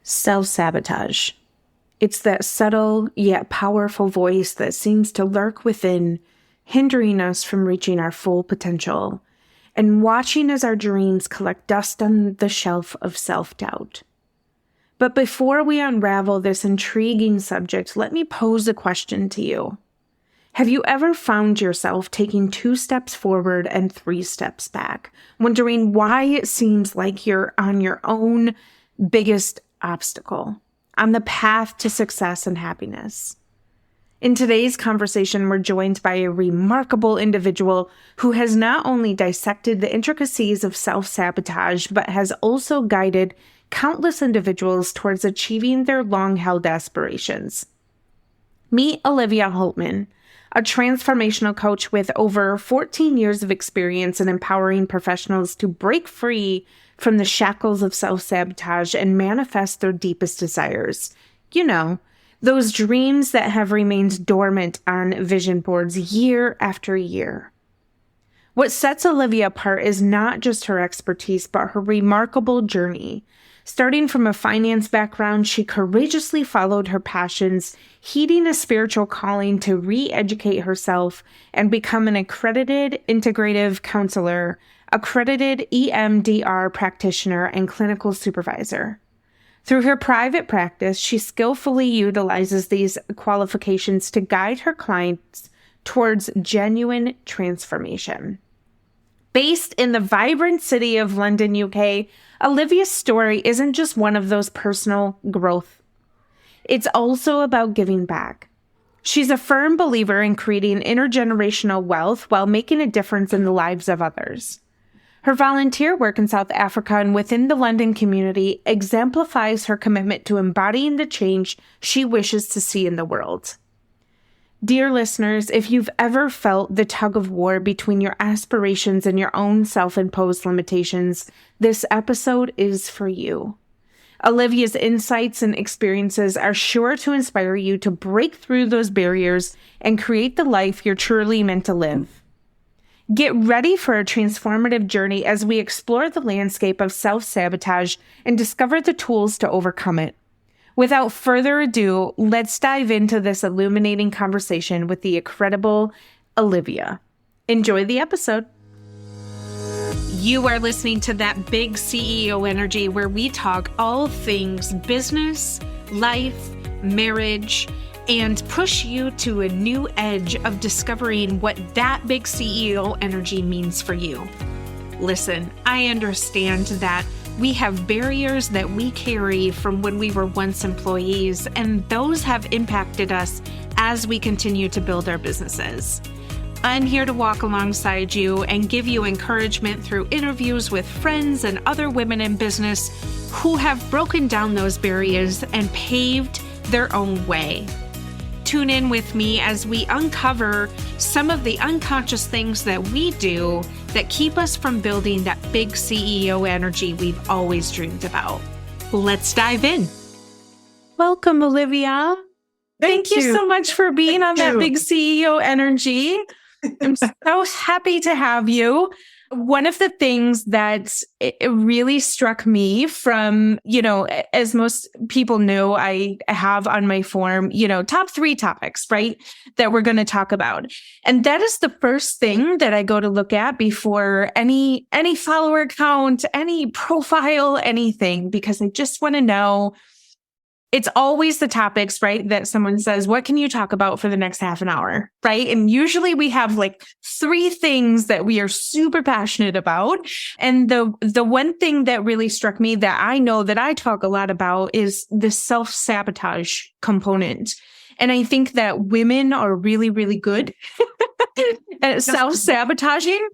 Self-sabotage. It's that subtle yet powerful voice that seems to lurk within, hindering us from reaching our full potential and watching as our dreams collect dust on the shelf of self-doubt. But before we unravel this intriguing subject, let me pose a question to you. Have you ever found yourself taking 2 steps forward and 3 steps back, wondering why it seems like you're on your own biggest obstacle on the path to success and happiness? In today's conversation, we're joined by a remarkable individual who has not only dissected the intricacies of self-sabotage, but has also guided countless individuals towards achieving their long-held aspirations. Meet Olivia Haltman, a transformational coach with over 14 years of experience in empowering professionals to break free from the shackles of self-sabotage and manifest their deepest desires. You know, those dreams that have remained dormant on vision boards year after year. What sets Olivia apart is not just her expertise, but her remarkable journey. Starting from a finance background, she courageously followed her passions, heeding a spiritual calling to re-educate herself and become an accredited integrative counselor, accredited EMDR practitioner, and clinical supervisor. Through her private practice, she skillfully utilizes these qualifications to guide her clients towards genuine transformation. Based in the vibrant city of London, UK, Olivia's story isn't just one of those personal growth. It's also about giving back. She's a firm believer in creating intergenerational wealth while making a difference in the lives of others. Her volunteer work in South Africa and within the London community exemplifies her commitment to embodying the change she wishes to see in the world. Dear listeners, if you've ever felt the tug of war between your aspirations and your own self-imposed limitations, this episode is for you. Olivia's insights and experiences are sure to inspire you to break through those barriers and create the life you're truly meant to live. Get ready for a transformative journey as we explore the landscape of self-sabotage and discover the tools to overcome it. Without further ado, let's dive into this illuminating conversation with the incredible Olivia. Enjoy the episode. You are listening to That Big CEO Energy, where we talk all things business, life, marriage, and push you to a new edge of discovering what that big CEO energy means for you. Listen, I understand that we have barriers that we carry from when we were once employees, and those have impacted us as we continue to build our businesses. I'm here to walk alongside you and give you encouragement through interviews with friends and other women in business who have broken down those barriers and paved their own way. Tune in with me as we uncover some of the unconscious things that we do that keep us from building that big CEO energy we've always dreamed about. Let's dive in. Welcome, Olivia. Thank you so much for being on That Big CEO Energy. I'm so happy to have you. One of the things that it really struck me from, as most people know, I have on my form, top 3 topics, right, that we're going to talk about. And that is the first thing that I go to look at before any follower count, any profile, anything, because I just want to know. It's always the topics, right, that someone says, what can you talk about for the next half an hour, right? And usually we have like 3 things that we are super passionate about. And the one thing that really struck me that I know that I talk a lot about is the self-sabotage component. And I think that women are really, really good at self-sabotaging.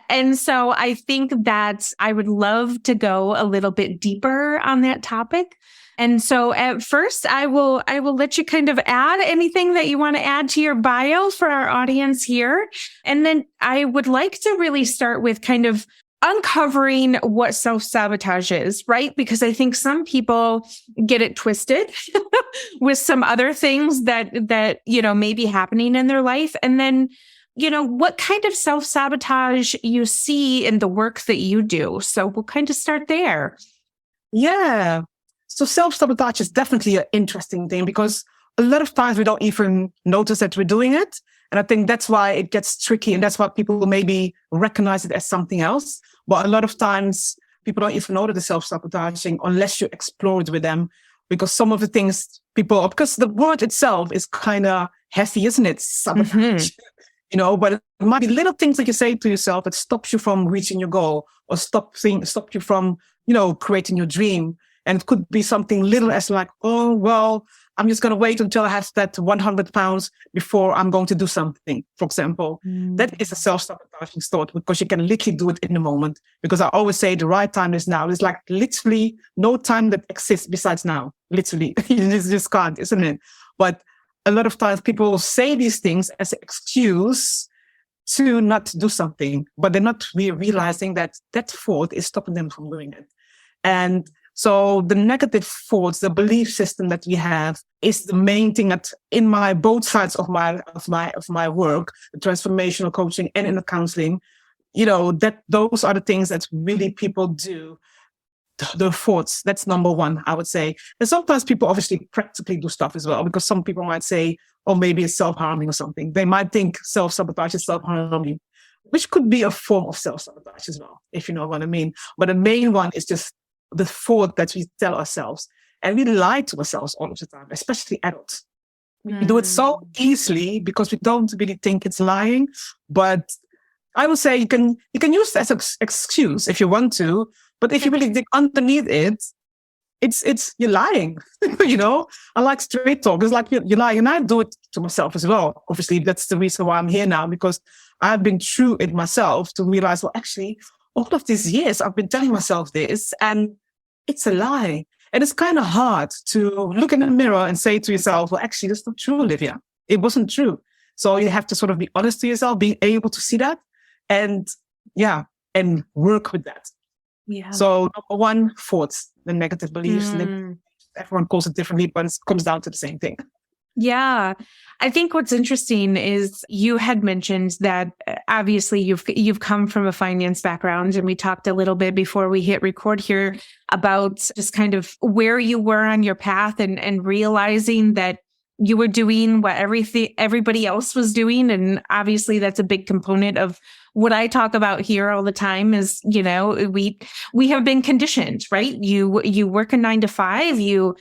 And so I think that I would love to go a little bit deeper on that topic. And so at first, I will let you kind of add anything that you want to add to your bio for our audience here. And then I would like to really start with kind of uncovering what self-sabotage is, right? Because I think some people get it twisted with some other things that may be happening in their life. And then, what kind of self-sabotage you see in the work that you do. So we'll kind of start there. Yeah. So self-sabotage is definitely an interesting thing because a lot of times we don't even notice that we're doing it. And I think that's why it gets tricky. And that's why people maybe recognize it as something else. But a lot of times people don't even know that they're self-sabotaging unless you explore it with them. Because some of the things because the word itself is kind of heavy, isn't it? Sabotage. But it might be little things that you say to yourself that stops you from reaching your goal or stop you from, creating your dream. And it could be something little as like, oh, well, I'm just going to wait until I have that 100 pounds before I'm going to do something, for example. That is a self-sabotaging thought because you can literally do it in the moment. Because I always say the right time is now. There's like literally no time that exists besides now. Literally. You just can't, isn't it? But a lot of times people say these things as an excuse to not do something, but they're not realizing that thought is stopping them from doing it. And so the negative thoughts, the belief system that we have is the main thing that in both sides of my work, the transformational coaching and in the counseling, that those are the things that really people do. The thoughts, that's number one, I would say. And sometimes people obviously practically do stuff as well, because some people might say, oh, maybe it's self-harming or something. They might think self-sabotage is self-harming, which could be a form of self-sabotage as well, if you know what I mean. But the main one is just the thought that we tell ourselves. And we lie to ourselves all of the time, especially adults. We do it so easily because we don't really think it's lying. But I would say you can use it as an excuse if you want to. But if you really dig underneath it, it's you're lying. I like straight talk. It's like you're lying. And I do it to myself as well. Obviously, that's the reason why I'm here now, because I've been through it myself to realize, well, actually, all of these years I've been telling myself this and it's a lie. And it's kind of hard to look in the mirror and say to yourself, well, actually, that's not true, Olivia. It wasn't true. So you have to sort of be honest to yourself, being able to see that and work with that. Yeah. So number one, thoughts, the negative beliefs. And everyone calls it differently, but it comes down to the same thing. Yeah. I think what's interesting is you had mentioned that obviously you've come from a finance background, and we talked a little bit before we hit record here about just kind of where you were on your path and realizing that you were doing what everybody else was doing. And obviously that's a big component of what I talk about here all the time is, we have been conditioned, right? You work a 9 to 5, you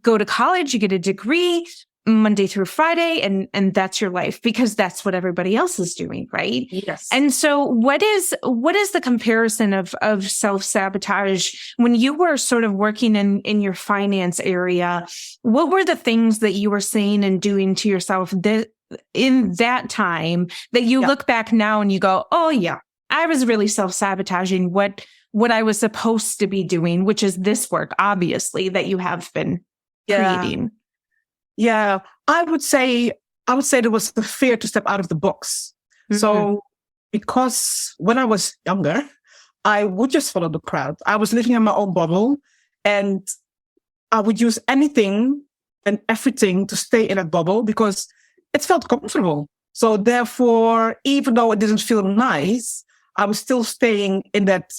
go to college, you get a degree Monday through Friday, and that's your life because that's what everybody else is doing, right? Yes. And so what is the comparison of self-sabotage when you were sort of working in your finance area? What were the things that you were saying and doing to yourself in that time that you look back now and you go, oh yeah, I was really self-sabotaging what I was supposed to be doing, which is this work, obviously, that you have been creating. Yeah, I would say there was the fear to step out of the box. Mm-hmm. So because when I was younger, I would just follow the crowd. I was living in my own bubble and I would use anything and everything to stay in that bubble because it felt comfortable. So therefore, even though it didn't feel nice, I was still staying in that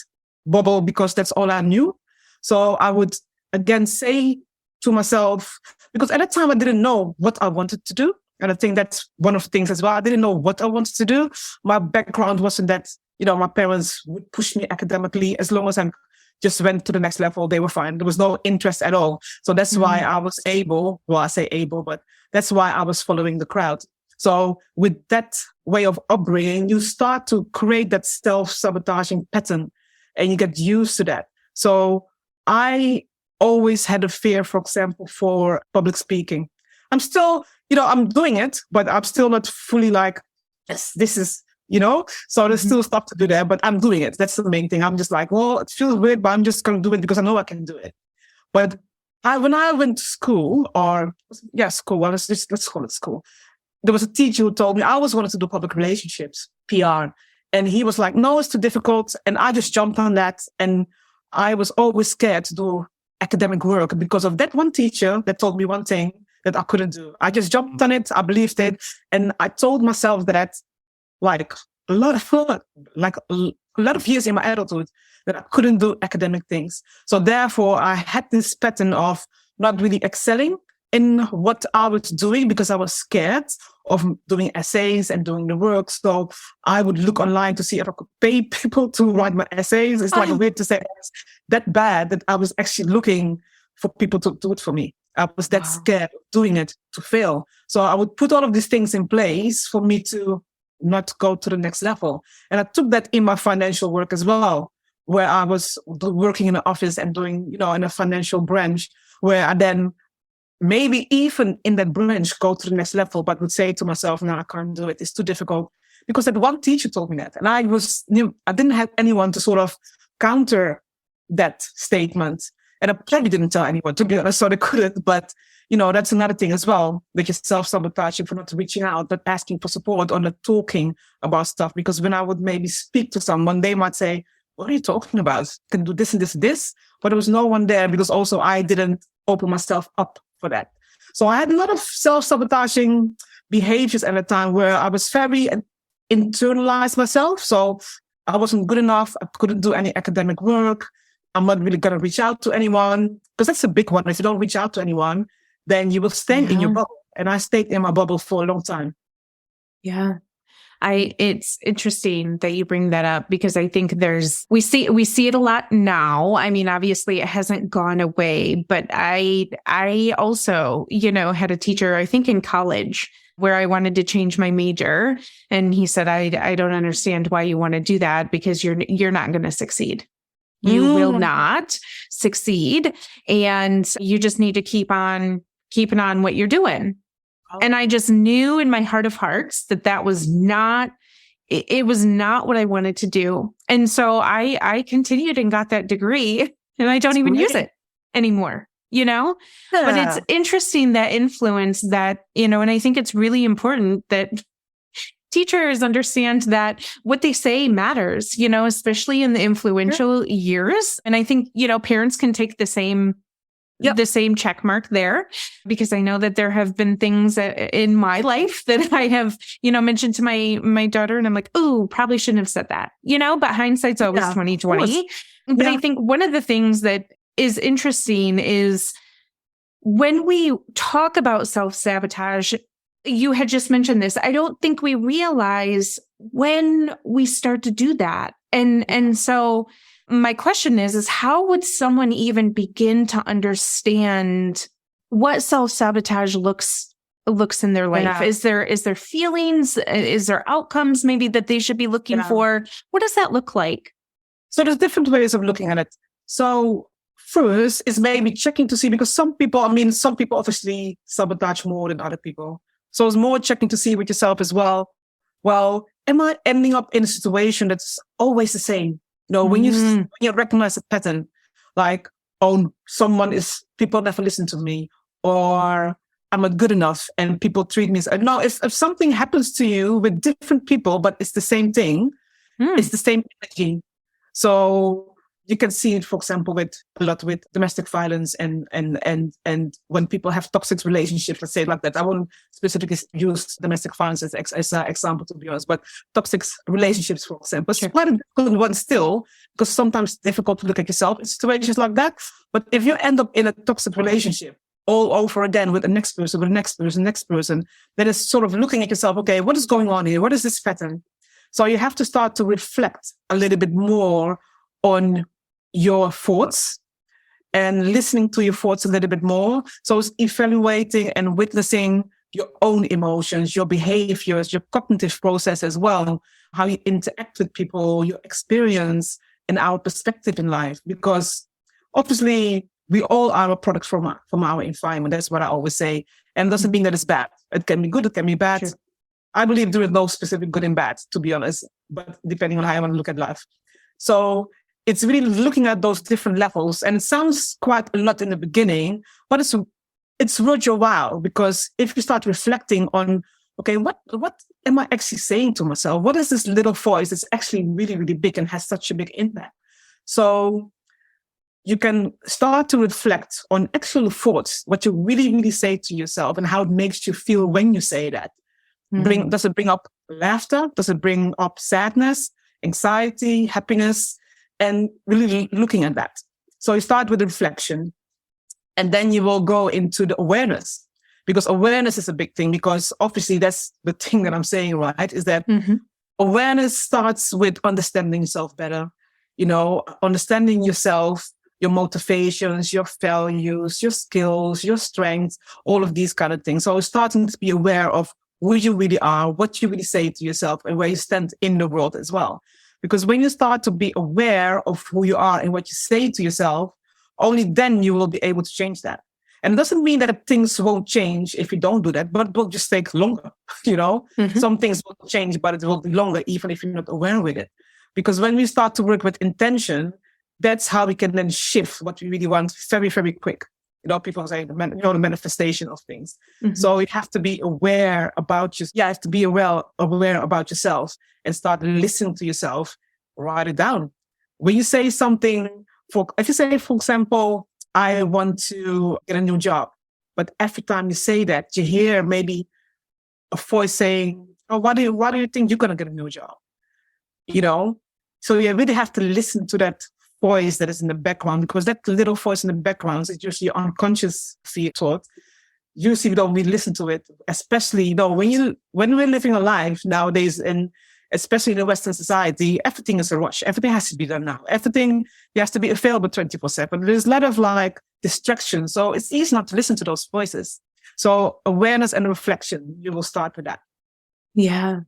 bubble because that's all I knew. So I would again say to myself, because at that time I didn't know what I wanted to do. And I think that's one of the things as well. I didn't know what I wanted to do. My background wasn't that, my parents would push me academically. As long as I just went to the next level, they were fine. There was no interest at all. So that's why I was able, well, I say able, but that's why I was following the crowd. So with that way of upbringing, you start to create that self-sabotaging pattern and you get used to that. So I always had a fear, for example, for public speaking. I'm still, I'm doing it, but I'm still not fully like, yes, this is, so there's still stuff to do there, but I'm doing it. That's the main thing. I'm just like, well, it feels weird, but I'm just going to do it because I know I can do it. But when I went to school let's call it school. There was a teacher who told me I always wanted to do public relationships, PR. And he was like, no, it's too difficult. And I just jumped on that. And I was always scared to do academic work because of that one teacher that told me one thing that I couldn't do. I just jumped on it. I believed it. And I told myself that like a a lot of years in my adulthood that I couldn't do academic things. So therefore, I had this pattern of not really excelling in what I was doing because I was scared of doing essays and doing the work. So I would look online to see if I could pay people to write my essays. It's like weird to say it's that bad that I was actually looking for people to do it for me. I was that scared of doing it to fail. So I would put all of these things in place for me to not go to the next level. And I took that in my financial work as well, where I was working in an office and doing, in a financial branch, where I then maybe even in that branch go to the next level, but would say to myself, no, I can't do it. It's too difficult. Because that one teacher told me that. And I didn't have anyone to sort of counter that statement. And I probably didn't tell anyone, to be honest, so they couldn't. But, that's another thing as well, which is self-sabotaging for not reaching out, but asking for support or not talking about stuff. Because when I would maybe speak to someone, they might say, what are you talking about? Can do this and this and this. But there was no one there because also I didn't open myself up for that. So I had a lot of self-sabotaging behaviors at a time where I was very internalized myself. So I wasn't good enough. I couldn't do any academic work. I'm not really going to reach out to anyone because that's a big one. If you don't reach out to anyone, then you will stay in your bubble. And I stayed in my bubble for a long time. Yeah. It's interesting that you bring that up because I think we see it a lot now. I mean, obviously it hasn't gone away, but I also, had a teacher, I think in college, where I wanted to change my major. And he said, I don't understand why you want to do that because you're not going to succeed. You will not succeed. And you just need to keep on keeping on what you're doing. And I just knew in my heart of hearts that was not, it was not what I wanted to do. And so I continued and got that degree and I don't even use it anymore, But it's interesting that influence that, and I think it's really important that teachers understand that what they say matters, especially in the influential years. And I think, parents can take the same check mark there, because I know that there have been things in my life that I have, mentioned to my daughter and I'm like, oh, probably shouldn't have said that, but hindsight's always 2020. But I think one of the things that is interesting is when we talk about self-sabotage, you had just mentioned this. I don't think we realize when we start to do that. And so my question is how would someone even begin to understand what self-sabotage looks in their life? Yeah. Is there feelings? Is there outcomes maybe that they should be looking for? What does that look like? So there's different ways of looking at it. So first is maybe checking to see, because some people obviously sabotage more than other people. So it's more checking to see with yourself as well. Well, am I ending up in a situation that's always the same? When you recognize a pattern, like, oh, people never listen to me, or I'm not good enough and people treat me. No, if something happens to you with different people, but it's the same thing, it's the same energy. So you can see it, for example, with domestic violence and when people have toxic relationships, let's say it like that. I won't specifically use domestic violence as an example, to be honest, but toxic relationships, for example, it's quite a difficult one still, because sometimes it's difficult to look at yourself in situations like that. But if you end up in a toxic relationship all over again with the next person, then it's sort of looking at yourself, okay, what is going on here? What is this pattern? So you have to start to reflect a little bit more on your thoughts and listening to your thoughts a little bit more. So it's evaluating and witnessing your own emotions, your behaviors, your cognitive process as well, how you interact with people, your experience and our perspective in life. Because obviously we all are a product from our environment. That's what I always say. And it doesn't mean that it's bad. It can be good, it can be bad. Sure. I believe there is no specific good and bad, to be honest, but depending on how I want to look at life. So it's really looking at those different levels. And it sounds quite a lot in the beginning, but it's worth your while, because if you start reflecting on, okay, what am I actually saying to myself? What is this little voice that's actually really, really big and has such a big impact? So you can start to reflect on actual thoughts, what you really, really say to yourself and how it makes you feel when you say that. Does it bring up laughter? Does it bring up sadness? anxiety, happiness, and really looking at that. So you start with the reflection, and then you will go into the awareness, because awareness is a big thing, because obviously that's the thing that I'm saying, right? Is that awareness starts with understanding yourself better, understanding yourself, your motivations, your values, your skills, your strengths, all of these kind of things. So starting to be aware of who you really are, what you really say to yourself, and where you stand in the world as well. Because when you start to be aware of who you are and what you say to yourself, only then you will be able to change that. And it doesn't mean that things won't change if you don't do that, but it will just take longer, Some things will change, but it will be longer, even if you're not aware with it. Because when we start to work with intention, that's how we can then shift what we really want very, very quick. People say the manifestation of things. So you have to be aware about you have to be aware about yourself and start listening to yourself. Write it down. When you say something, if you say, for example, I want to get a new job, but every time you say that, you hear maybe a voice saying, "Oh, why do you think you're gonna get a new job?" So you really have to listen to that voice that is in the background, because that little voice in the background is just your unconscious thought. Usually we don't really listen to it, especially when we're living a life nowadays, and especially in the Western society, everything is a rush. Everything has to be done now. Everything has to be available 24/7. There's a lot of distraction, so it's easy not to listen to those voices. So awareness and reflection, you will start with that. Yeah,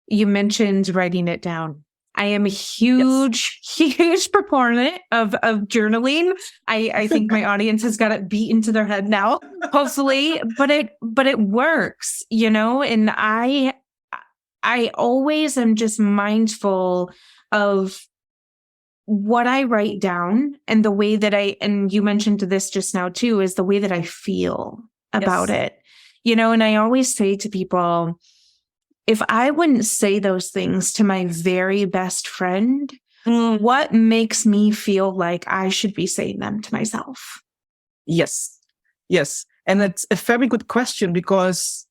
you mentioned writing it down. I am a huge proponent of journaling. I think my audience has got it beat into their head now, hopefully, but it works, and I always am just mindful of what I write down, and the way that and you mentioned this just now too, is the way that I feel about it, and I always say to people, if I wouldn't say those things to my very best friend, what makes me feel like I should be saying them to myself? Yes. And it's a very good question, because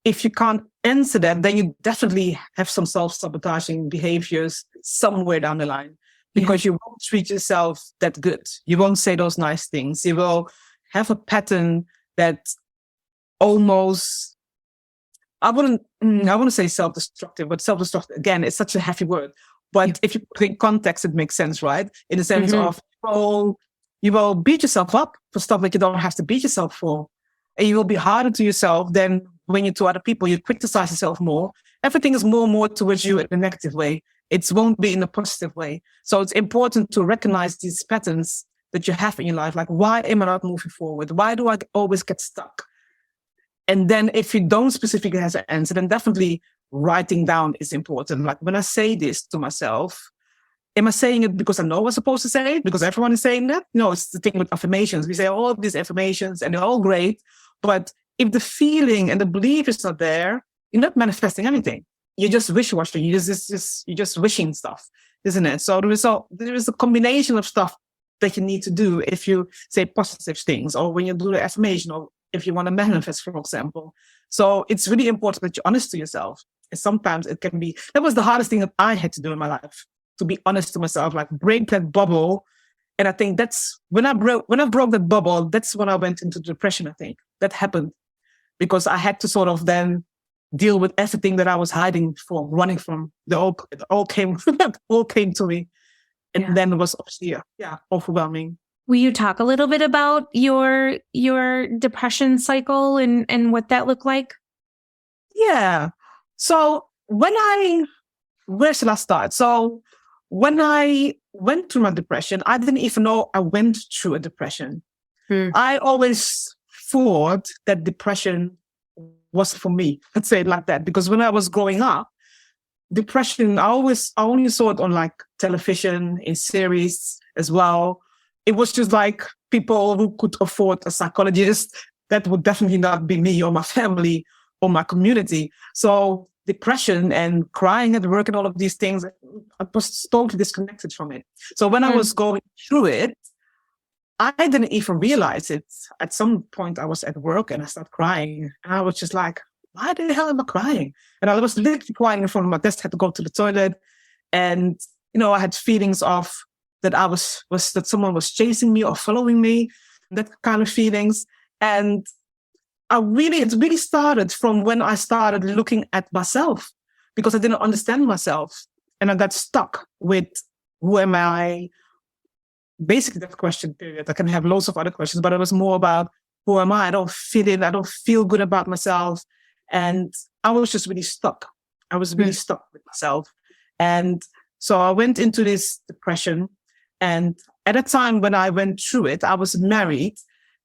if you can't answer that, then you definitely have some self-sabotaging behaviors somewhere down the line, because you won't treat yourself that good. You won't say those nice things. You will have a pattern that almost, I wouldn't say self-destructive, but self-destructive, again, it's such a heavy word. But if you put it in context, it makes sense, right? In the sense of, you will beat yourself up for stuff that you don't have to beat yourself for. And you will be harder to yourself than when you're to other people. You criticize yourself more. Everything is more towards you in a negative way. It won't be in a positive way. So it's important to recognize these patterns that you have in your life. Like, why am I not moving forward? Why do I always get stuck? And then if you don't specifically have an answer, then definitely writing down is important. Like, when I say this to myself, am I saying it because I know I'm supposed to say it? Because everyone is saying that? No, it's the thing with affirmations. We say all of these affirmations and they're all great. But if the feeling and the belief is not there, you're not manifesting anything. You're just wish-washing. You're just wishing stuff, isn't it? So there is a combination of stuff that you need to do if you say positive things, or when you do the affirmation, or if you want to manifest, for example. So it's really important that you're honest to yourself. And sometimes it can be, that was the hardest thing that I had to do in my life, to be honest to myself, like break that bubble. And I think that's when I broke that bubble, that's when I went into depression. I think that happened because I had to sort of then deal with everything that I was hiding from, running from. It all came to me. And then it was obviously, overwhelming. Will you talk a little bit about your depression cycle and what that looked like? Yeah. So where should I start? So when I went through my depression, I didn't even know I went through a depression. I always thought that depression was for me. Let's say it like that. Because when I was growing up, depression, I only saw it on like television, in series as well. It was just like people who could afford a psychologist. That would definitely not be me or my family or my community. So depression and crying at work and all of these things, I was totally disconnected from it. So when I was going through it, I didn't even realize it. At some point I was at work and I started crying. And I was just like, why the hell am I crying? And I was literally crying in front of my desk, had to go to the toilet. And, I had feelings of that that someone was chasing me or following me, that kind of feelings. And it really started from when I started looking at myself, because I didn't understand myself. And I got stuck with, who am I? Basically, that question period. I can have lots of other questions, but it was more about, who am I? I don't fit in. I don't feel good about myself. And I was just really stuck. I was really stuck with myself. And so I went into this depression. And at a time when I went through it, I was married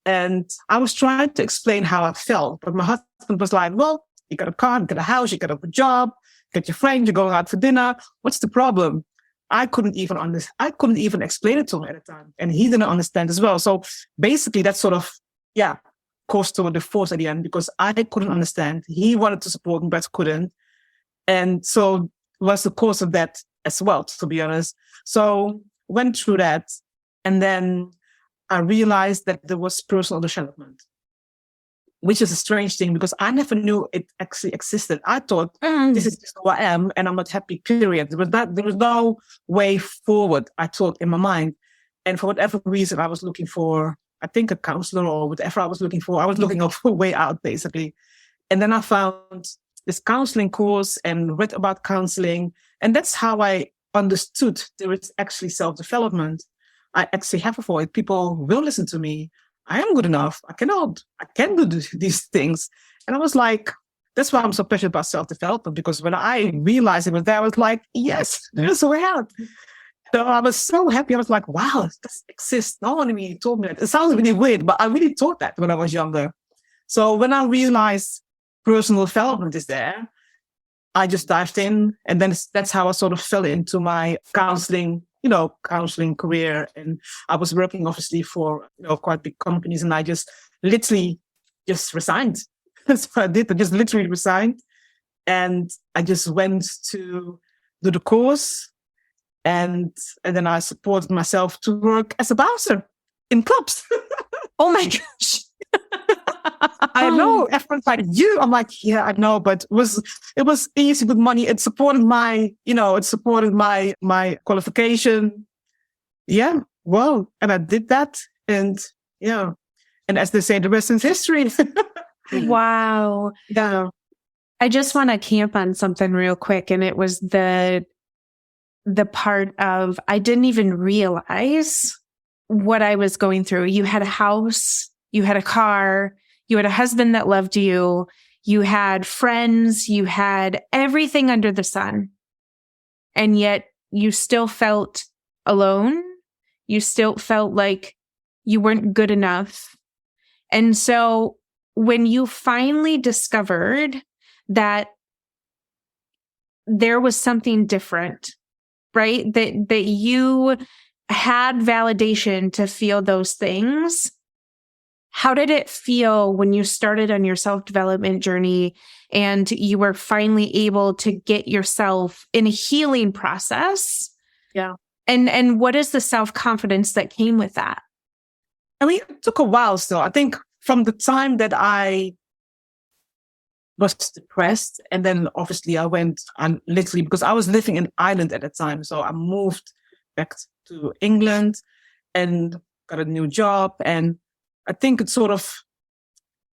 and I was trying to explain how I felt. But my husband was like, well, you got a car, you got a house, you got a job, you got your friends, you're going out for dinner. What's the problem? I couldn't even explain it to him at the time. And he didn't understand as well. So basically that sort of, caused to a divorce at the end, because I couldn't understand. He wanted to support me, but couldn't. And so was the cause of that as well, to be honest. So went through that. And then I realized that there was personal development, which is a strange thing because I never knew it actually existed. I thought this is just who I am and I'm not happy, period. There was no way forward, I thought, in my mind. And for whatever reason, I was looking for, I think, a counselor or whatever I was looking for. I was looking for a way out, basically. And then I found this counseling course and read about counseling. And that's how I understood there is actually self-development. I actually have a voice. People will listen to me. I am good enough. I can do these things. And I was like, that's why I'm so passionate about self-development, because when I realized it was there, I was like, yes, there's a way out. So I was so happy. I was like, wow, this exists. No one really told me that. It sounds really weird, but I really thought that when I was younger. So when I realized personal development is there, I just dived in. And then that's how I sort of fell into my counseling career. And I was working obviously for, quite big companies, and I just literally just resigned. That's what I did. I just literally resigned. And I just went to do the course. And then I supported myself to work as a bouncer in clubs. Oh my gosh. I know. Everyone's like, you? I'm like, yeah, I know, but it was easy with money. It supported my qualification. Yeah. Well, and I did that. And and as they say, the rest is history. Wow. Yeah. I just want to camp on something real quick. And it was the part of, I didn't even realize what I was going through. You had a house, you had a car, you had a husband that loved you, you had friends, you had everything under the sun. And yet you still felt alone. You still felt like you weren't good enough. And so when you finally discovered that there was something different, right? That you had validation to feel those things. How did it feel when you started on your self-development journey and you were finally able to get yourself in a healing process? Yeah. And what is the self-confidence that came with that? I mean, it took a while still. I think from the time that I was depressed, and then obviously I went and literally, because I was living in Ireland at the time, so I moved back to England and got a new job. And I think it sort of,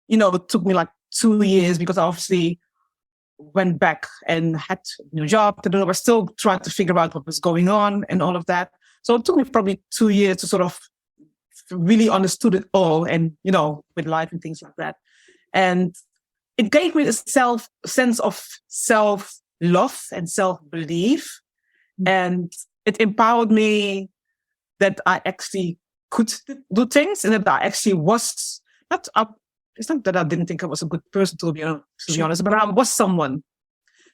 it took me like 2 years, because I obviously went back and had a new job. I was still trying to figure out what was going on and all of that. So it took me probably 2 years to sort of really understood it all, and, with life and things like that. And it gave me a sense of self-love and self-belief. And it empowered me that I actually could do things, and that I actually was not up. It's not that I didn't think I was a good person, to be honest, but I was someone.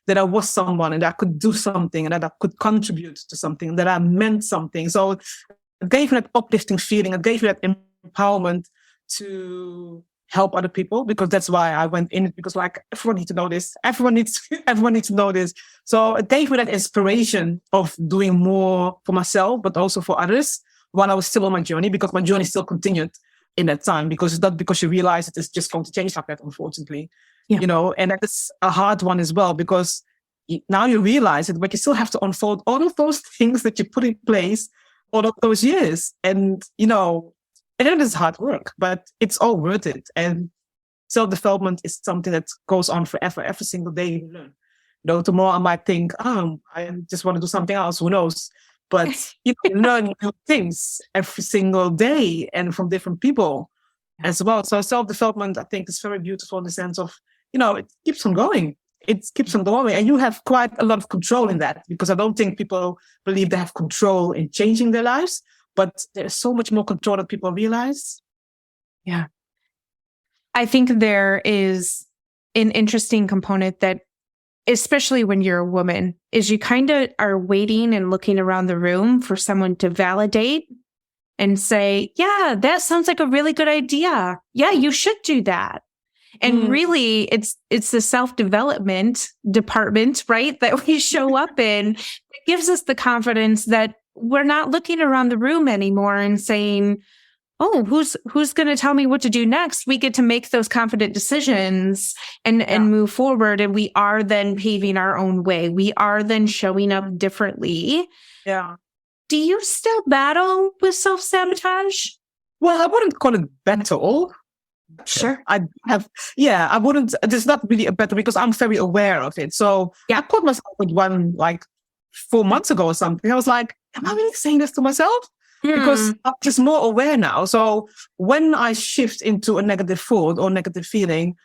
That I was someone, and I could do something, and that I could contribute to something, that I meant something. So it gave me that uplifting feeling. It gave me that empowerment to help other people, because that's why I went in it, because like, everyone needs to know this. Everyone needs to know this. So it gave me that inspiration of doing more for myself, but also for others, while I was still on my journey, because my journey still continued in that time, because it's not because you realize that it's just going to change like that, unfortunately. Yeah. And that's a hard one as well, because now you realize it, but you still have to unfold all of those things that you put in place all of those years. And, and it is hard work, but it's all worth it. And self-development is something that goes on forever. Every single day you learn. Tomorrow I might think, I just want to do something else. Who knows? But you learn new things every single day and from different people as well. So self-development, I think, is very beautiful in the sense of, it keeps on going. It keeps on going. And you have quite a lot of control in that, because I don't think people believe they have control in changing their lives, but there's so much more control that people realize. Yeah. I think there is an interesting component that, especially when you're a woman, is you kind of are waiting and looking around the room for someone to validate and say, yeah, that sounds like a really good idea. Yeah, you should do that. And really, it's the self-development department, right, that we show up in. It gives us the confidence that we're not looking around the room anymore and saying, oh, who's going to tell me what to do next? We get to make those confident decisions and move forward. And we are then paving our own way. We are then showing up differently. Yeah. Do you still battle with self-sabotage? Well, I wouldn't call it battle. Sure. I wouldn't, there's not really a battle because I'm very aware of it. So I caught myself with one like 4 months ago or something. I was like, am I really saying this to myself? Because I'm just more aware now. So when I shift into a negative thought or negative feeling,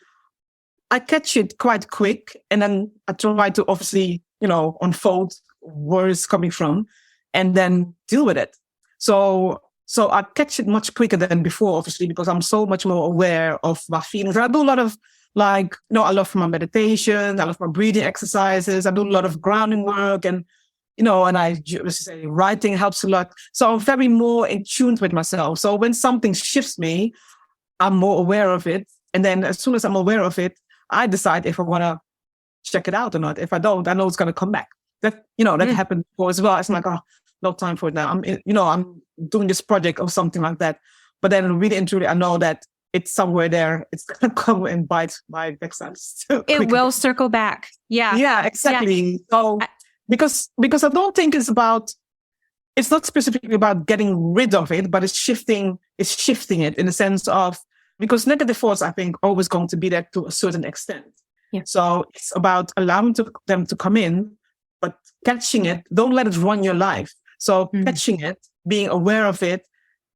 I catch it quite quick. And then I try to obviously, unfold where it's coming from and then deal with it. So I catch it much quicker than before, obviously, because I'm so much more aware of my feelings. I do a lot of I love my meditation. I love my breathing exercises. I do a lot of grounding work and and I just say writing helps a lot. So I'm very more in tune with myself. So when something shifts me, I'm more aware of it. And then as soon as I'm aware of it, I decide if I want to check it out or not. If I don't, I know it's going to come back. That, that happened before as well. It's like, no time for it now. I'm doing this project or something like that. But then really and truly, I know that it's somewhere there. It's going to come and bite my backside. It will circle back. Yeah. Yeah, exactly. Yeah. So, because I don't think it's not specifically about getting rid of it, but it's shifting it in the sense of, because negative thoughts, I think, always going to be there to a certain extent. Yeah. So it's about allowing them to come in, but catching it, don't let it run your life. So catching it, being aware of it,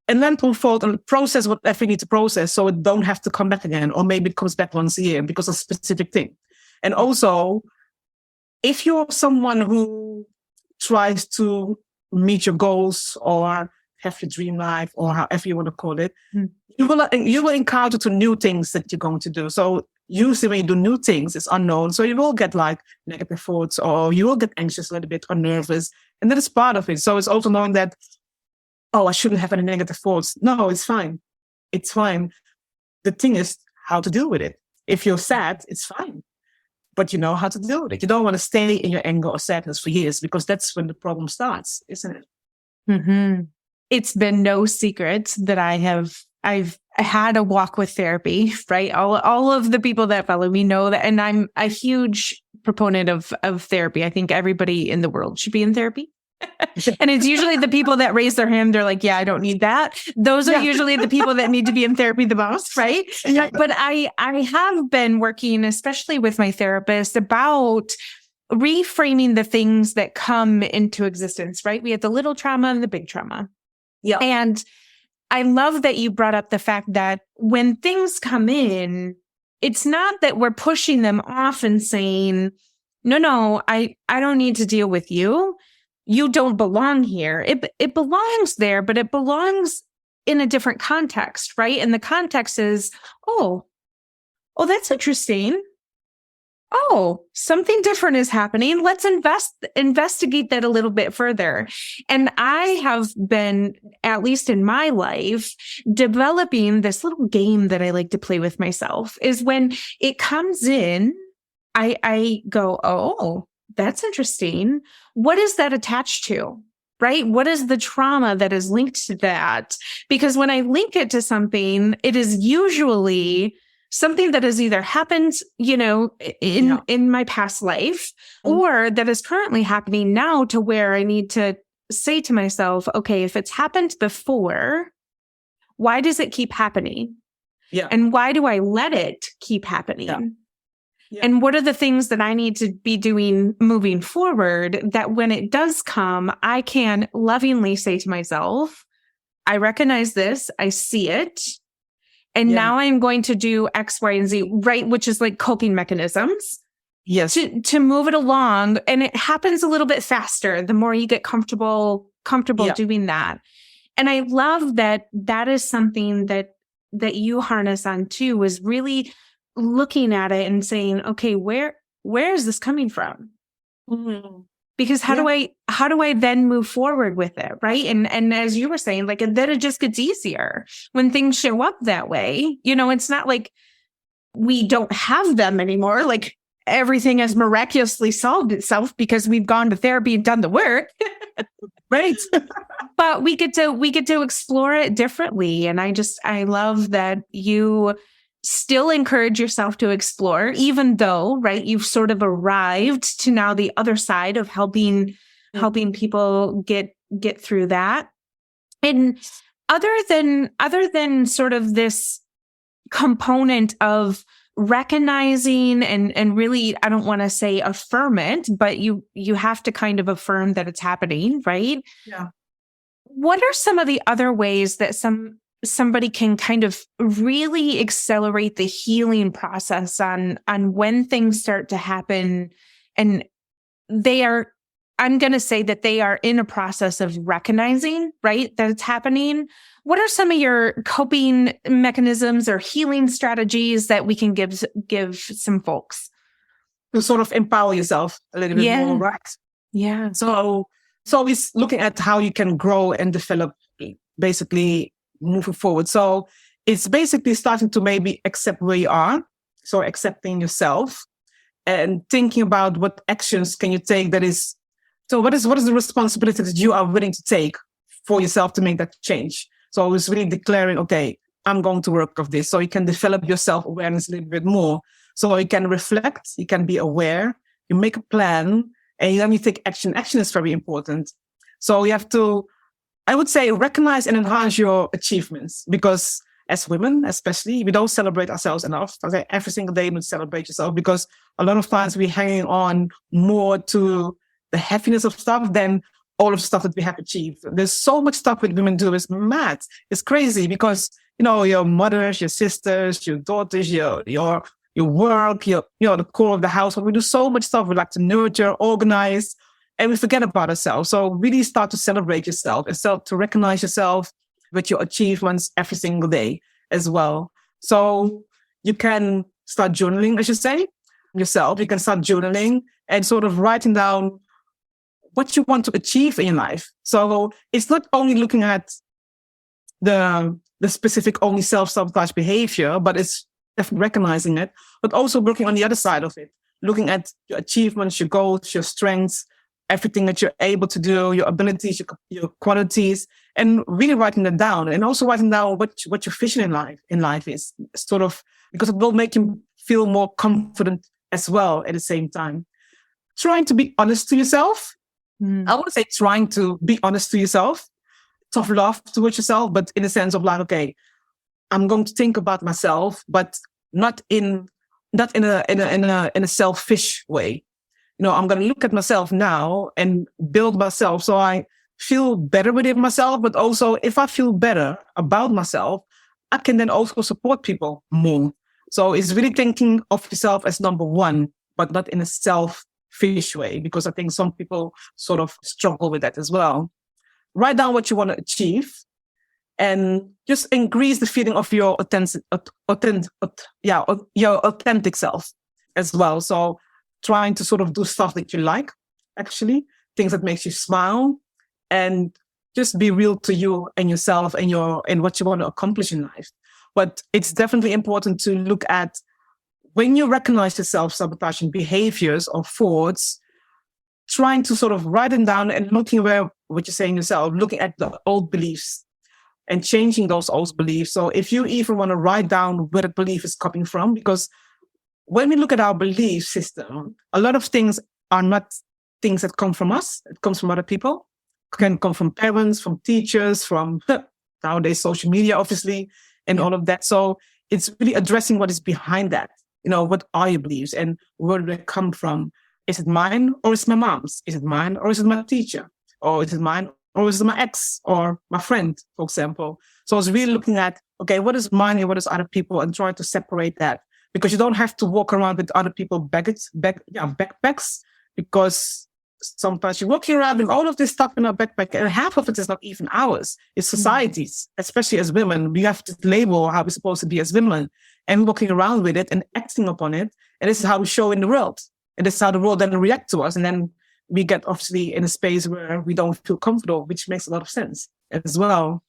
and then to unfold and process whatever you need to process so it don't have to come back again, or maybe it comes back once a year because of a specific thing. And also, if you're someone who tries to meet your goals or have your dream life or however you want to call it, you will encounter to new things that you're going to do. So usually when you do new things, it's unknown. So you will get like negative thoughts or you will get anxious a little bit or nervous. And that is part of it. So it's also knowing that, I shouldn't have any negative thoughts. No, it's fine. It's fine. The thing is how to deal with it. If you're sad, it's fine. But you know how to deal with it. You don't want to stay in your anger or sadness for years because that's when the problem starts, isn't it? Mm-hmm. It's been no secret that I've had a walk with therapy, right? All of the people that follow me know that, and I'm a huge proponent of therapy. I think everybody in the world should be in therapy. And it's usually the people that raise their hand, they're like, yeah, I don't need that. Those are usually the people that need to be in therapy the most, right? Yeah. But I have been working, especially with my therapist, about reframing the things that come into existence, right? We have the little trauma and the big trauma. Yeah. And I love that you brought up the fact that when things come in, it's not that we're pushing them off and saying, no, I don't need to deal with you. You don't belong here. It belongs there, but it belongs in a different context, right? And the context is, oh, that's interesting. Oh, something different is happening. Let's investigate that a little bit further. And I have been, at least in my life, developing this little game that I like to play with myself is when it comes in, I go, oh, that's interesting. What is that attached to? Right? What is the trauma that is linked to that? Because when I link it to something, it is usually something that has either happened, in my past life, or that is currently happening now, to where I need to say to myself, okay, if it's happened before, why does it keep happening? Yeah. And why do I let it keep happening? Yeah. Yeah. And what are the things that I need to be doing moving forward, that when it does come, I can lovingly say to myself, I recognize this, I see it, and now I'm going to do X, Y, and Z, right? Which is like coping mechanisms. Yes. To move it along. And it happens a little bit faster the more you get comfortable doing that. And I love that that is something that you harness on too, is really looking at it and saying, okay, where is this coming from? Mm-hmm. Because how do I then move forward with it? Right. And as you were saying, like, then it just gets easier when things show up that way. It's not like we don't have them anymore. Like, everything has miraculously solved itself because we've gone to therapy and done the work. Right. But we get to explore it differently. And I love that you still encourage yourself to explore, even though, right, you've sort of arrived to now the other side of helping people get through that. And other than sort of this component of recognizing and really, I don't want to say affirm it, but you have to kind of affirm that it's happening, right? Yeah. What are some of the other ways that somebody can kind of really accelerate the healing process on when things start to happen, and I'm going to say that they are in a process of recognizing, right, that it's happening? What are some of your coping mechanisms or healing strategies that we can give some folks to sort of empower yourself a little bit more, right? Yeah. So it's always looking at how you can grow and develop, basically moving forward. So it's basically starting to maybe accept where you are. So accepting yourself and thinking about what actions can you take what is the responsibility that you are willing to take for yourself to make that change? So it's really declaring, okay, I'm going to work with this. So you can develop your self-awareness a little bit more. So you can reflect, you can be aware, you make a plan, and then you take action. Action is very important. So you have to, I would say, recognize and enhance your achievements, because as women, especially, we don't celebrate ourselves enough. I say every single day we celebrate yourself, because a lot of times we're hanging on more to the happiness of stuff than all of the stuff that we have achieved. There's so much stuff that women do. It's mad. It's crazy, because, your mothers, your sisters, your daughters, your work, the core of the household. We do so much stuff. We like to nurture, organize, and we forget about ourselves. So really start to celebrate yourself and start to recognize yourself with your achievements every single day as well. So you can start journaling, I should say, yourself. You can start journaling and sort of writing down what you want to achieve in your life. So it's not only looking at the specific only self-sabotage behavior, but it's definitely recognizing it, but also working on the other side of it, looking at your achievements, your goals, your strengths, everything that you're able to do, your abilities, your qualities, and really writing that down, and also writing down what your vision in life is, sort of, because it will make you feel more confident as well at the same time. Trying to be honest to yourself. I wouldn't say trying to be honest to yourself, tough love towards yourself, but in the sense of like, okay, I'm going to think about myself, but not in a selfish way. I'm going to look at myself now and build myself so I feel better within myself, but also if I feel better about myself, I can then also support people more. So it's really thinking of yourself as number one, but not in a selfish way, because I think some people sort of struggle with that as well. Write down what you want to achieve and just increase the feeling of your authentic self as well. So trying to sort of do stuff that you like, actually, things that makes you smile, and just be real to you and yourself and what you want to accomplish in life. But it's definitely important to look at, when you recognize your self-sabotaging behaviors or thoughts, trying to sort of write them down and looking where what you're saying yourself, looking at the old beliefs. and changing those old beliefs. So if you even want to write down where the belief is coming from, because when we look at our belief system, a lot of things are not things that come from us. It comes from other people. It can come from parents, from teachers, from nowadays social media, obviously, and all of that. So it's really addressing what is behind that. What are your beliefs and where do they come from? Is it mine or is it my mom's? Is it mine or is it my teacher? Or is it mine or is it my ex or my friend, for example? So it's really looking at, okay, what is mine and what is other people, and trying to separate that. Because you don't have to walk around with other people's backpacks, because sometimes you're walking around with all of this stuff in our backpack, and half of it is not even ours. It's society's, especially as women. We have to label how we're supposed to be as women, and walking around with it and acting upon it. And this is how we show in the world. And this is how the world then reacts to us. And then we get obviously in a space where we don't feel comfortable, which makes a lot of sense as well.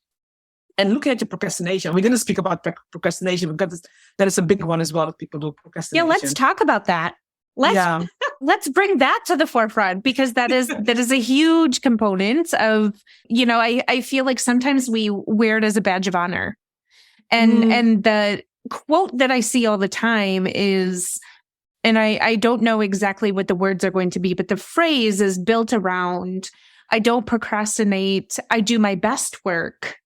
And looking at your procrastination, we didn't speak about procrastination because that is a big one as well that people do, procrastination. Yeah, let's talk about that. Let's bring that to the forefront, because that is a huge component of, I feel like sometimes we wear it as a badge of honor. And the quote that I see all the time is, and I don't know exactly what the words are going to be, but the phrase is built around, I don't procrastinate, I do my best work,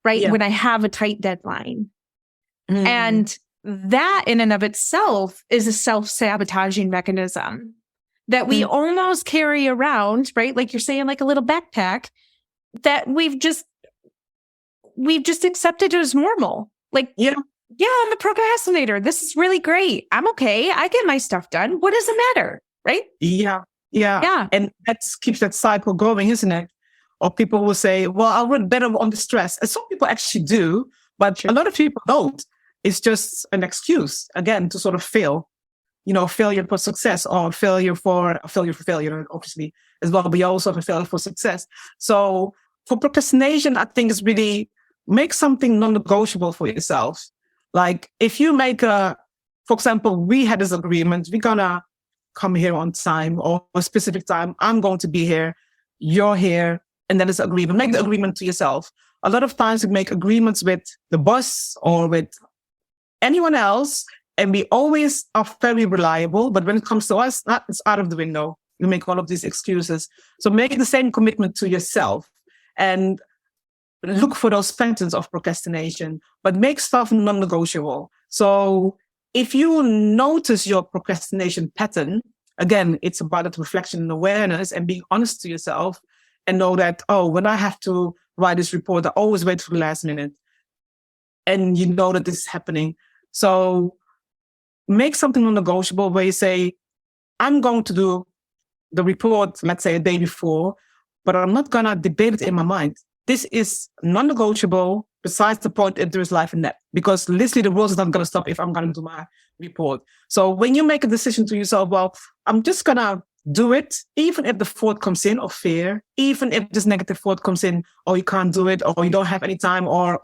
right? Yeah. When I have a tight deadline. And that in and of itself is a self-sabotaging mechanism that we almost carry around, right? Like you're saying, like a little backpack that we've just accepted as normal. Like, I'm a procrastinator. This is really great. I'm okay. I get my stuff done. What does it matter? Right? Yeah. And that keeps that cycle going, isn't it? Or people will say, well, I'll run better on the stress. And some people actually do, but a lot of people don't. It's just an excuse, again, to sort of fail. Failure for success, or failure for failure, obviously, as well. But you also have a failure for success. So for procrastination, I think it's really make something non-negotiable for yourself. Like if you make for example, we had this agreement, we're gonna come here on time or a specific time. I'm going to be here, you're here, and that is agreement. Make the agreement to yourself. A lot of times we make agreements with the boss or with anyone else, and we always are very reliable. But when it comes to us, it's out of the window. We make all of these excuses. So make the same commitment to yourself and look for those patterns of procrastination, but make stuff non-negotiable. So if you notice your procrastination pattern, again, it's about that reflection and awareness and being honest to yourself and know that, when I have to write this report, I always wait for the last minute. And you know that this is happening. So make something non-negotiable where you say, I'm going to do the report, let's say a day before, but I'm not going to debate it in my mind. This is non-negotiable. Besides the point that there is life in that, because literally the world is not going to stop if I'm going to do my report. So when you make a decision to yourself, well, I'm just going to do it, even if the thought comes in of fear, even if this negative thought comes in, or you can't do it, or you don't have any time, or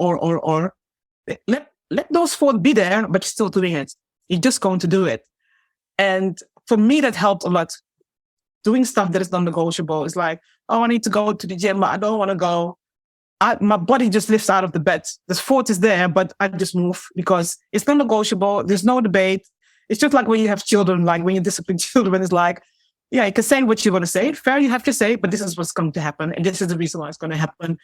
let those thoughts be there, but you're still doing it. You're just going to do it. And for me, that helped a lot. Doing stuff that is non-negotiable is like, I need to go to the gym, but I don't want to go. My body just lifts out of the bed. The thought is there, but I just move because it's non-negotiable. There's no debate. It's just like when you have children, like when you discipline children, it's like, you can say what you want to say. Fair, you have to say, but this is what's going to happen. And this is the reason why it's going to happen.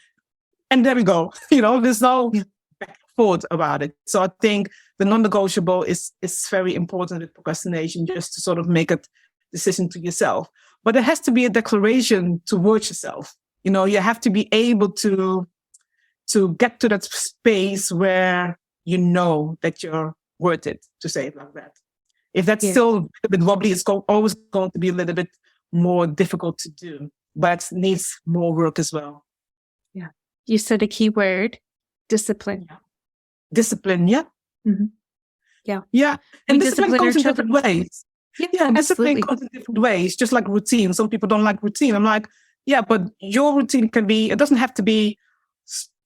And there we go. There's no back and forth about it. So I think the non-negotiable is very important with procrastination, just to sort of make a decision to yourself. But there has to be a declaration towards yourself. You have to be able to get to that space where you know that you're worth it, to say it like that. If that's still a bit wobbly, it's always going to be a little bit more difficult to do, but needs more work as well. Yeah. You said a key word, discipline. Yeah. Discipline, yeah. Mm-hmm. Yeah. Yeah. And discipline goes in different ways. Yeah, discipline goes in different ways, just like routine. Some people don't like routine. I'm like, yeah, but your routine it doesn't have to be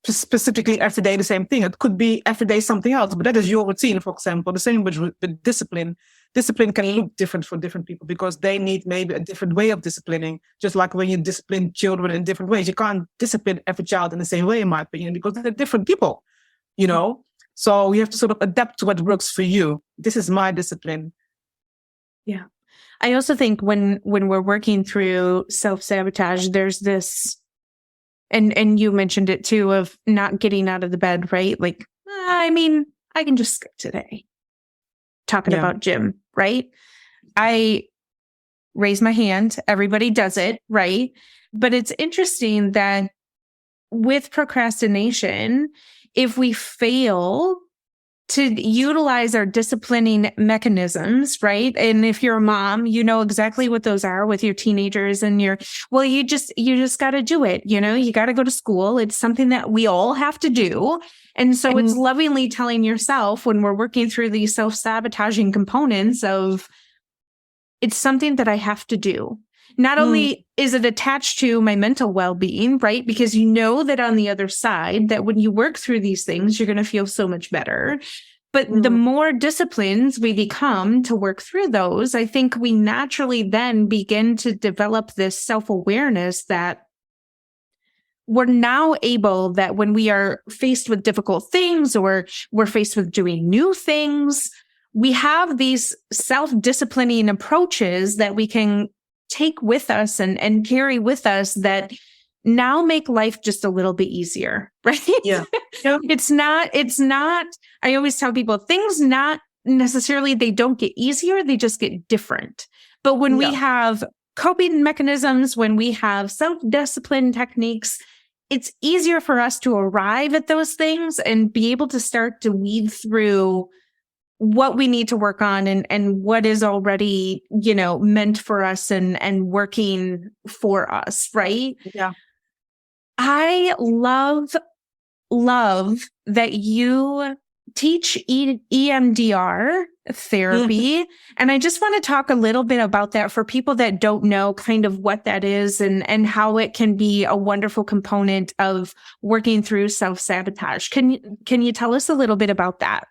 specifically every day the same thing. It could be every day something else, but that is your routine, for example. The same with discipline. discipline can look different for different people because they need maybe a different way of disciplining. Just like when you discipline children in different ways, you can't discipline every child in the same way, in my opinion, because they're different people, you know? So you have to sort of adapt to what works for you. This is my discipline. Yeah. I also think when we're working through self-sabotage, there's this, and you mentioned it too, of not getting out of the bed, right? Like, I mean, I can just skip today. Talking about gym, right? I raise my hand. Everybody does it, right? But it's interesting that with procrastination, if we fail to utilize our disciplining mechanisms, right? And if you're a mom, you know exactly what those are with your teenagers and you just got to do it. You know, you got to go to school. It's something that we all have to do. And so it's lovingly telling yourself when we're working through these self-sabotaging components of it's something that I have to do. Not only is it attached to my mental well-being, right? Because you know that on the other side, that when you work through these things, you're going to feel so much better. But the more disciplines we become to work through those, I think we naturally then begin to develop this self-awareness that we're now able, that when we are faced with difficult things or we're faced with doing new things, we have these self-disciplining approaches that we can take with us and carry with us that now make life just a little bit easier, right? Yeah. It's not, I always tell people things not necessarily, they don't get easier, they just get different. But when we have coping mechanisms, when we have self-discipline techniques, it's easier for us to arrive at those things and be able to start to weed through what we need to work on and what is already, you know, meant for us and working for us, right? Yeah. I love that you teach EMDR therapy. And I just want to talk a little bit about that for people that don't know kind of what that is and how it can be a wonderful component of working through self-sabotage. Can you tell us a little bit about that?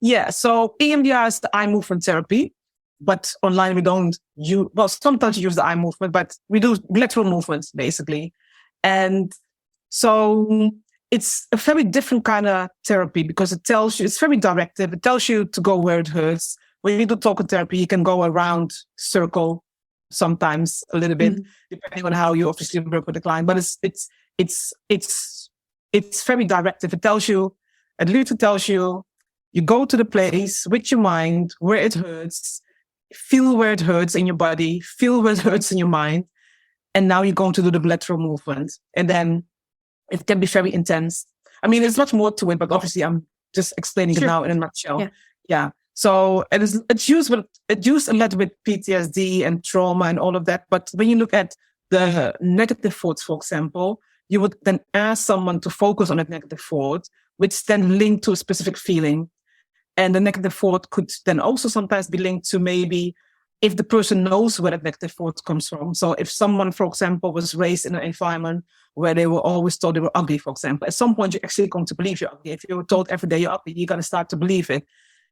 Yeah, so EMDR is the eye movement therapy, but online we don't use, well, sometimes you use the eye movement, but we do lateral movements basically. And so it's a very different kind of therapy because it tells you, it's very directive. It tells you to go where it hurts. When you do talk therapy, you can go around circle sometimes a little bit, depending on how you obviously work with the client, but it's very directive. It tells you, at least it tells you, you go to the place with your mind where it hurts, feel where it hurts in your body, feel where it hurts in your mind. And now you're going to do the lateral movement. And then it can be very intense. I mean, there's much more to it, but obviously I'm just explaining it now in a nutshell. Yeah. So it's used a lot with PTSD and trauma and all of that. But when you look at the negative thoughts, for example, you would then ask someone to focus on that negative thought, which then link to a specific feeling. And the negative thought could then also sometimes be linked to maybe if the person knows where that negative thought comes from. So if someone, for example, was raised in an environment where they were always told they were ugly, for example, at some point you're actually going to believe you're ugly. If you were told every day you're ugly, you're going to start to believe it.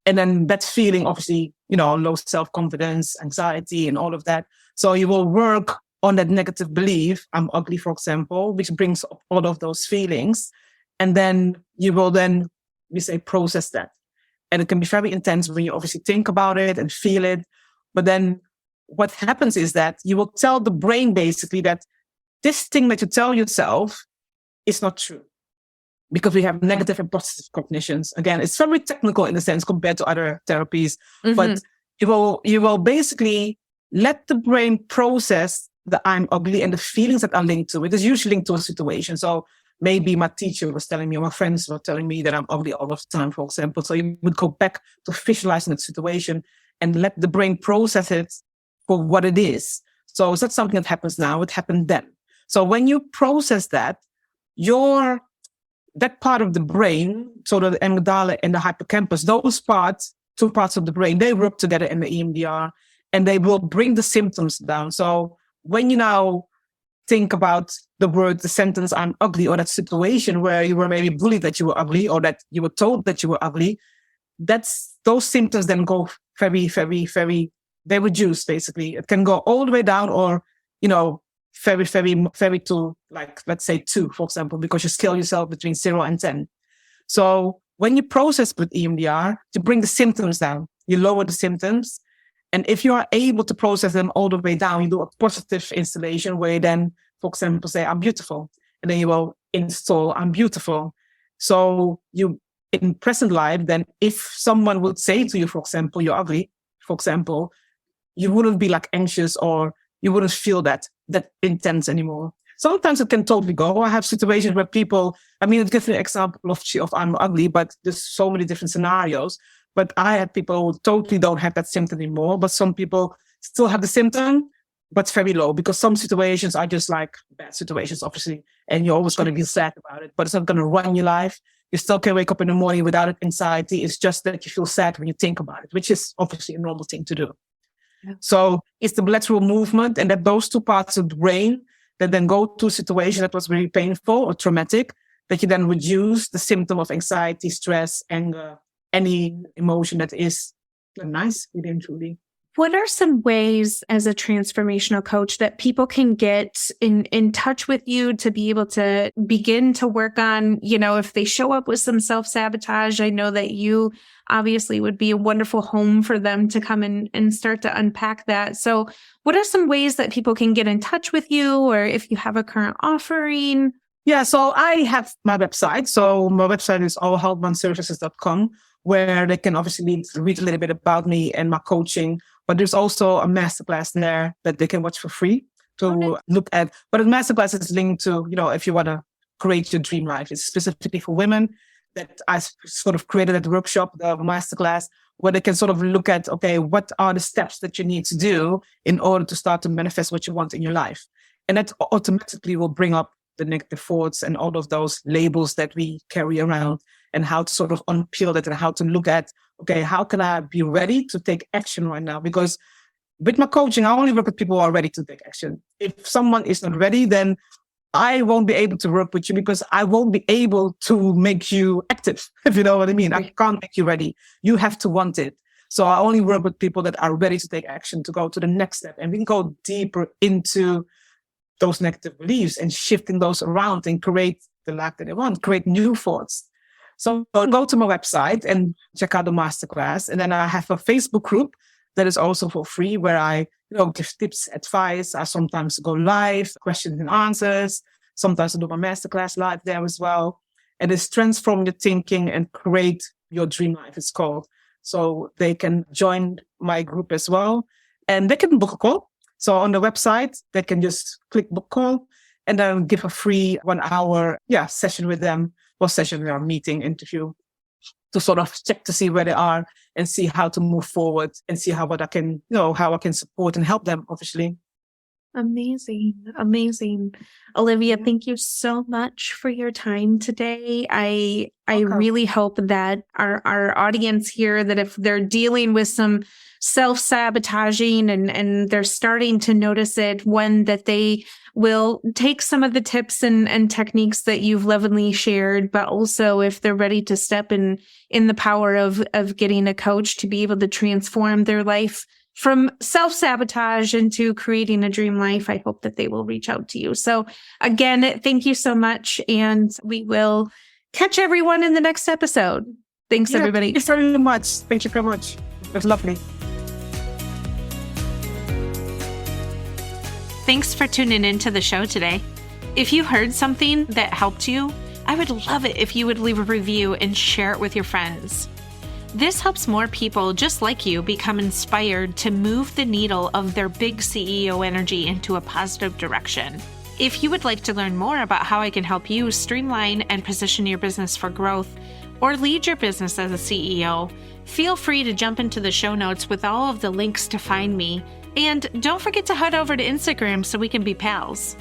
And then that feeling, obviously, you know, low self-confidence, anxiety, and all of that. So you will work on that negative belief, I'm ugly, for example, which brings up all of those feelings. And then you will process that. And it can be very intense when you obviously think about it and feel it. But then what happens is that you will tell the brain basically that this thing that you tell yourself is not true. Because we have negative and positive cognitions. Again, it's very technical in a sense compared to other therapies. But you will basically let the brain process the I'm ugly and the feelings that are linked to it. It's usually linked to a situation. So maybe my teacher was telling me, or my friends were telling me that I'm ugly all of the time, for example. So you would go back to visualizing that situation and let the brain process it for what it is. So it's not something that happens now, it happened then. So when you process that, that part of the brain, so the amygdala and the hippocampus, two parts of the brain, they work together in the EMDR and they will bring the symptoms down. So when you now think about the sentence, I'm ugly, or that situation where you were maybe bullied that you were ugly, or that you were told that you were ugly, those symptoms then go very, very, very, they reduce basically. It can go all the way down or, very, very, very to like, let's say 2, for example, because you scale yourself between 0 and 10. So when you process with EMDR, you bring the symptoms down, you lower the symptoms. And if you are able to process them all the way down, you do a positive installation where you then, for example, say, I'm beautiful. And then you will install, I'm beautiful. So you, in present life, then if someone would say to you, for example, you're ugly, for example, you wouldn't be like anxious or you wouldn't feel that intense anymore. Sometimes it can totally go. I have situations where people, I'll give you an example of I'm ugly, but there's so many different scenarios. But I had people who totally don't have that symptom anymore, but some people still have the symptom, but very low, because some situations are just like bad situations, obviously, and you're always going to be sad about it, but it's not going to run your life. You still can wake up in the morning without anxiety. It's just that you feel sad when you think about it, which is obviously a normal thing to do. Yeah. So it's the lateral movement, and that those 2 parts of the brain that then go to a situation that was very painful or traumatic, that you then reduce the symptom of anxiety, stress, anger, any emotion that is nice within truly. What are some ways as a transformational coach that people can get in touch with you to be able to begin to work on, if they show up with some self-sabotage? I know that you obviously would be a wonderful home for them to come in and start to unpack that. So what are some ways that people can get in touch with you, or if you have a current offering? Yeah, so I have my website. So my website is allhaltmanservices.com, where they can obviously read a little bit about me and my coaching. But there's also a masterclass there that they can watch for free to look at. But the masterclass is linked to, if you want to create your dream life. It's specifically for women that I sort of created at the workshop, the masterclass, where they can sort of look at, okay, what are the steps that you need to do in order to start to manifest what you want in your life? And that automatically will bring up the negative thoughts and all of those labels that we carry around, and how to sort of unpeel that and how to look at, okay, how can I be ready to take action right now? Because with my coaching, I only work with people who are ready to take action. If someone is not ready, then I won't be able to work with you because I won't be able to make you active, if you know what I mean. I can't make you ready. You have to want it. So I only work with people that are ready to take action, to go to the next step. And we can go deeper into those negative beliefs and shifting those around and create the life that they want, create new thoughts. So go to my website and check out the masterclass. And then I have a Facebook group that is also for free, where I give tips, advice. I sometimes go live, questions and answers. Sometimes I do my masterclass live there as well. And it's Transform Your Thinking and Create Your Dream Life, it's called. So they can join my group as well. And they can book a call. So on the website, they can just click book call and then give a free 1 hour session with them, or session or meeting, interview, to sort of check to see where they are and see how to move forward and see how I can support and help them, obviously. Amazing. Olivia, thank you so much for your time today. I really hope that our audience here, that if they're dealing with some self-sabotaging and they're starting to notice it, that they will take some of the tips and techniques that you've lovingly shared, but also if they're ready to step in the power of getting a coach to be able to transform their life from self-sabotage into creating a dream life, I hope that they will reach out to you. So again, thank you so much. And we will catch everyone in the next episode. Thanks, everybody. Thank you very much. Thank you very much. It was lovely. Thanks for tuning into the show today. If you heard something that helped you, I would love it if you would leave a review and share it with your friends. This helps more people just like you become inspired to move the needle of their big CEO energy into a positive direction. If you would like to learn more about how I can help you streamline and position your business for growth, or lead your business as a CEO, feel free to jump into the show notes with all of the links to find me. And don't forget to head over to Instagram so we can be pals.